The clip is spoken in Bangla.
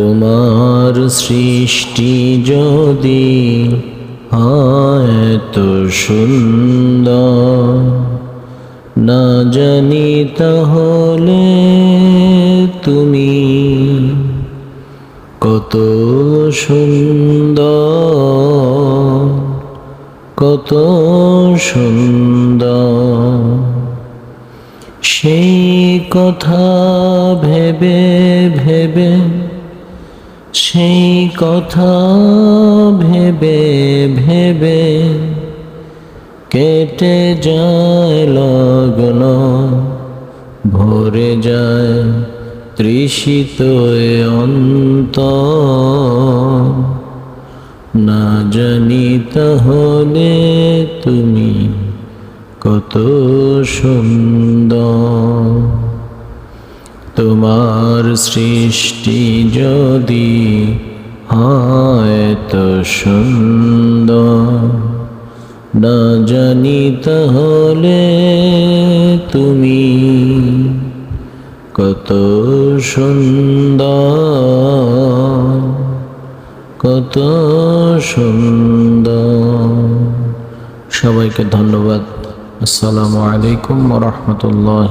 তোমার সৃষ্টি যদি হয় তো সুন্দর, না জানি তাহলে তুমি কত সুন্দর, কত সুন্দর। সেই কথা ভেবে ভেবে, সেই কথা ভেবে ভেবে কেটে যায় লগ্ন, ভরে যায় তৃষিত এ অন্তর, না জানি তাহলে তুমি কত সুন্দর। তোমার সৃষ্টি যদি হয় তো সুন্দর, না জানি তাহলে তুমি কত সুন্দর, কত সুন্দর। সবাইকে ধন্যবাদ। আসসালামু আলাইকুম ওয়া রাহমাতুল্লাহ।